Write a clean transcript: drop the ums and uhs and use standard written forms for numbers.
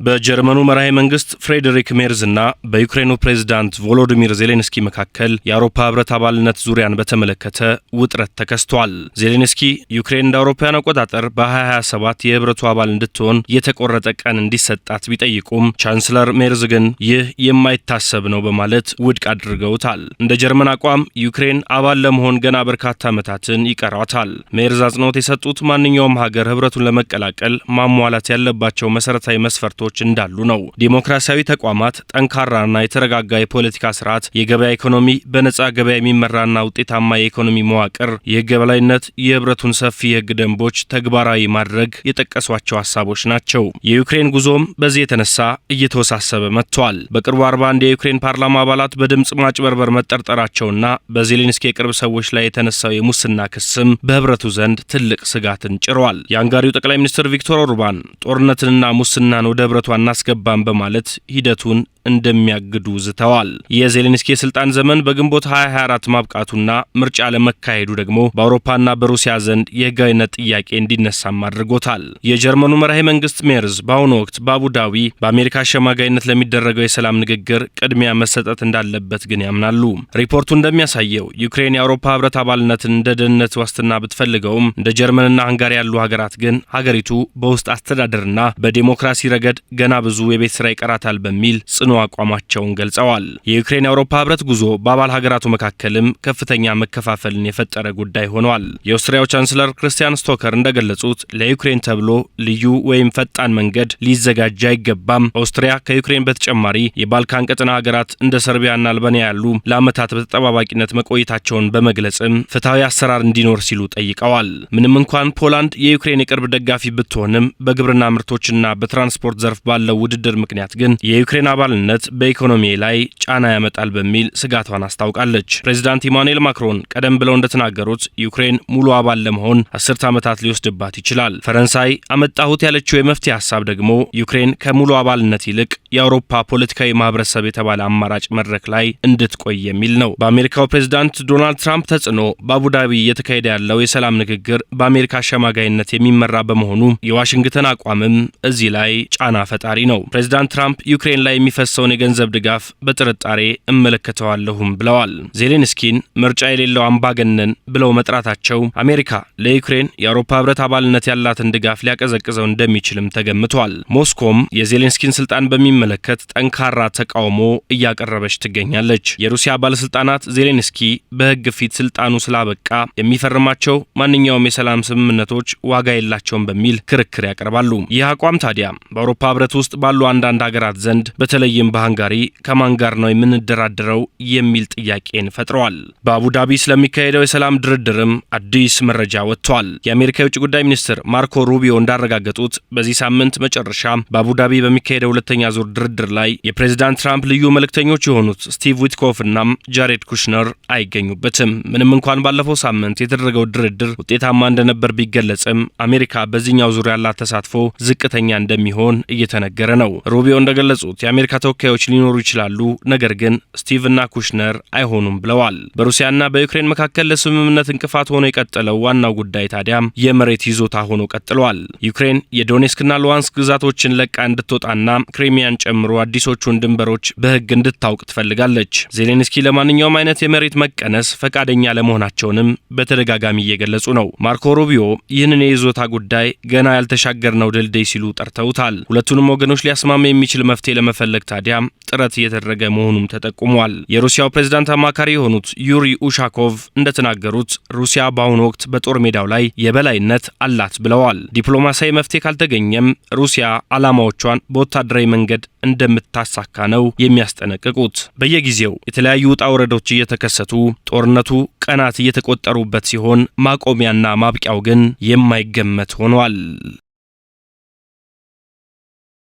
በጀርመኑ መራሄ መንግስት ፍሬድሪክ ሜርዝ እና በዩክሬኑ ፕሬዝዳንት ቮሎዲሚር ዜሌንስኪ መካከል የአውሮፓ ህብረት አባልነት ዙሪያን በተመለከተ ውጥረት ተከስቷል። ዜሌንስኪ ዩክሬን እንደ አውሮፓውያን አቆጣጠር በ2027 የህብረቱ አባል እንድትሆን የተቆረጠ ቀን እንዲሰጣት ቢጠይቁም ቻንስለር ሜርዝ ግን ይህ የማይታሰብ ነው በማለት ውድቅ አድርገውታል። እንደ ጀርመን አቋም ዩክሬን አባል ለመሆን ገና በርካታ ዓመታትን ይቀሯታል። ሜርዝ አጽንኦት የሰጡት ማንኛውም ሀገር ህብረቱን ለመቀላቀል ማሟላት ያለባቸው መሰረታዊ መስፈርቶች እንዳሉ ነው። ዲሞክራሲያዊ ተቋማት፣ ጠንካራና የተረጋጋ የፖለቲካ ስርዓት፣ የገበያ ኢኮኖሚ፣ በነጻ ገበያ የሚመራና ውጤታማ የኢኮኖሚ መዋቅር፣ የህግ የበላይነት፣ የህብረቱን ሰፊ የህግ ደንቦች ተግባራዊ ማድረግ የጠቀሷቸው ሀሳቦች ናቸው። የዩክሬን ጉዞም በዚህ የተነሳ እየተወሳሰበ መጥቷል። በቅርቡ 41 የዩክሬን ፓርላማ አባላት በድምጽ ማጭበርበር መጠርጠራቸውና በዜሌንስኪ የቅርብ ሰዎች ላይ የተነሳው የሙስና ክስም በህብረቱ ዘንድ ትልቅ ስጋትን ጭሯል። የሃንጋሪው ጠቅላይ ሚኒስትር ቪክቶር ኦርባን ጦርነትንና ሙስናን ወደ ህብረቱ አናስገባም በማለት ሂደቱን እንደሚያግዱ ዝተዋል። የዜሌንስኪ የስልጣን ዘመን በግንቦት 2024 ማብቃቱና ምርጫ ለመካሄዱ ደግሞ በአውሮፓና በሩሲያ ዘንድ የህጋዊነት ጥያቄ እንዲነሳም አድርጎታል። የጀርመኑ መራሄ መንግስት ሜርዝ በአሁኑ ወቅት በአቡዳቢ በአሜሪካ አሸማጋይነት ለሚደረገው የሰላም ንግግር ቅድሚያ መሰጠት እንዳለበት ግን ያምናሉ። ሪፖርቱ እንደሚያሳየው ዩክሬን የአውሮፓ ህብረት አባልነትን እንደ ደህንነት ዋስትና ብትፈልገውም እንደ ጀርመንና ሃንጋሪ ያሉ ሀገራት ግን ሀገሪቱ በውስጥ አስተዳደርና በዲሞክራሲ ረገድ ገና ብዙ የቤት ስራ ይቀራታል በሚል ጽኑ አቋማቸውን ገልጸዋል። የዩክሬን የአውሮፓ ህብረት ጉዞ በአባል ሀገራቱ መካከልም ከፍተኛ መከፋፈልን የፈጠረ ጉዳይ ሆኗል። የኦስትሪያው ቻንስለር ክርስቲያን ስቶከር እንደገለጹት ለዩክሬን ተብሎ ልዩ ወይም ፈጣን መንገድ ሊዘጋጅ አይገባም። ኦስትሪያ ከዩክሬን በተጨማሪ የባልካን ቀጠና ሀገራት እንደ ሰርቢያና አልባኒያ ያሉ ለዓመታት በተጠባባቂነት መቆየታቸውን በመግለጽም ፍትሐዊ አሰራር እንዲኖር ሲሉ ጠይቀዋል። ምንም እንኳን ፖላንድ የዩክሬን የቅርብ ደጋፊ ብትሆንም በግብርና ምርቶችና በትራንስፖርት ዘርፍ ባለው ውድድር ምክንያት ግን የዩክሬን አባልነት በኢኮኖሚ ላይ ጫና ያመጣል በሚል ስጋቷን አስታውቃለች። ፕሬዚዳንት ኢማኑኤል ማክሮን ቀደም ብለው እንደተናገሩት ዩክሬን ሙሉ አባል ለመሆን 10 ዓመታት ሊወስድባት ይችላል። ፈረንሳይ አመጣሁት ያለችው የመፍትሄ ሀሳብ ደግሞ ዩክሬን ከሙሉ አባልነት ይልቅ የአውሮፓ ፖለቲካዊ ማህበረሰብ የተባለ አማራጭ መድረክ ላይ እንድትቆይ የሚል ነው። በአሜሪካው ፕሬዚዳንት ዶናልድ ትራምፕ ተጽዕኖ በአቡዳቢ እየተካሄደ ያለው የሰላም ንግግር በአሜሪካ አሸማጋይነት የሚመራ በመሆኑ የዋሽንግተን አቋምም እዚህ ላይ ጫና ፈጣሪ ነው። ፕሬዚዳንት ትራምፕ ዩክሬን ላይ የሚፈሰውን የገንዘብ ድጋፍ በጥርጣሬ እመለከተዋለሁም ብለዋል። ዜሌንስኪን ምርጫ የሌለው አምባገነን ብለው መጥራታቸው አሜሪካ ለዩክሬን የአውሮፓ ህብረት አባልነት ያላትን ድጋፍ ሊያቀዘቅዘው እንደሚችልም ተገምቷል። ሞስኮም የዜሌንስኪን ስልጣን በሚመለከት ጠንካራ ተቃውሞ እያቀረበች ትገኛለች። የሩሲያ ባለስልጣናት ዜሌንስኪ በህግ ፊት ስልጣኑ ስላበቃ የሚፈርማቸው ማንኛውም የሰላም ስምምነቶች ዋጋ የላቸውም በሚል ክርክር ያቀርባሉ። ይህ አቋም ታዲያ በአውሮፓ ህብረት ውስጥ ባሉ አንዳንድ ሀገራት ዘንድ በተለይም በሃንጋሪ ከማን ጋር ነው የምንደራደረው የሚል ጥያቄን ፈጥረዋል። በአቡዳቢ ስለሚካሄደው የሰላም ድርድርም አዲስ መረጃ ወጥቷል። የአሜሪካ የውጭ ጉዳይ ሚኒስትር ማርኮ ሩቢዮ እንዳረጋገጡት በዚህ ሳምንት መጨረሻ በአቡዳቢ በሚካሄደው ሁለተኛ ዙር ድርድር ላይ የፕሬዝዳንት ትራምፕ ልዩ መልእክተኞች የሆኑት ስቲቭ ዊትኮፍ እና ጃሬድ ኩሽነር አይገኙበትም። ምንም እንኳን ባለፈው ሳምንት የተደረገው ድርድር ውጤታማ እንደነበር ቢገለጽም አሜሪካ በዚህኛው ዙር ያላት ተሳትፎ ዝቅተኛ እንደሚሆን እየተነገረ ነው። ሩቢዮ እንደገለጹት የአሜሪካ ተወካዮች ሊኖሩ ይችላሉ፣ ነገር ግን ስቲቭ እና ኩሽነር አይሆኑም ብለዋል። በሩሲያና በዩክሬን መካከል ለስምምነት እንቅፋት ሆኖ የቀጠለው ዋናው ጉዳይ ታዲያ የመሬት ይዞታ ሆኖ ቀጥሏል። ዩክሬን የዶኔስክና ሉዋንስክ ግዛቶችን ለቃ እንድትወጣና ክሪሚያን ጨምሮ አዲሶቹን ድንበሮች በህግ እንድታውቅ ትፈልጋለች። ዜሌንስኪ ለማንኛውም አይነት የመሬት መቀነስ ፈቃደኛ ለመሆናቸውንም በተደጋጋሚ እየገለጹ ነው። ማርኮ ሩቢዮ ይህንን የይዞታ ጉዳይ ገና ያልተሻገርነው ድልድይ ሲሉ ጠርተውታል። ሁለቱንም ወገኖች ሊያስማማ የሚችል መፍትሄ ለመፈለግ ታዲያ ጥረት እየተደረገ መሆኑም ተጠቁሟል። የሩሲያው ፕሬዝዳንት አማካሪ የሆኑት ዩሪ ኡሻኮቭ እንደተናገሩት ሩሲያ በአሁኑ ወቅት በጦር ሜዳው ላይ የበላይነት አላት ብለዋል። ዲፕሎማሲያዊ መፍትሄ ካልተገኘም ሩሲያ ዓላማዎቿን በወታደራዊ መንገድ እንደምታሳካ ነው የሚያስጠነቅቁት። በየጊዜው የተለያዩ ውጣ ውረዶች እየተከሰቱ ጦርነቱ ቀናት እየተቆጠሩበት ሲሆን ማቆሚያና ማብቂያው ግን የማይገመት ሆኗል።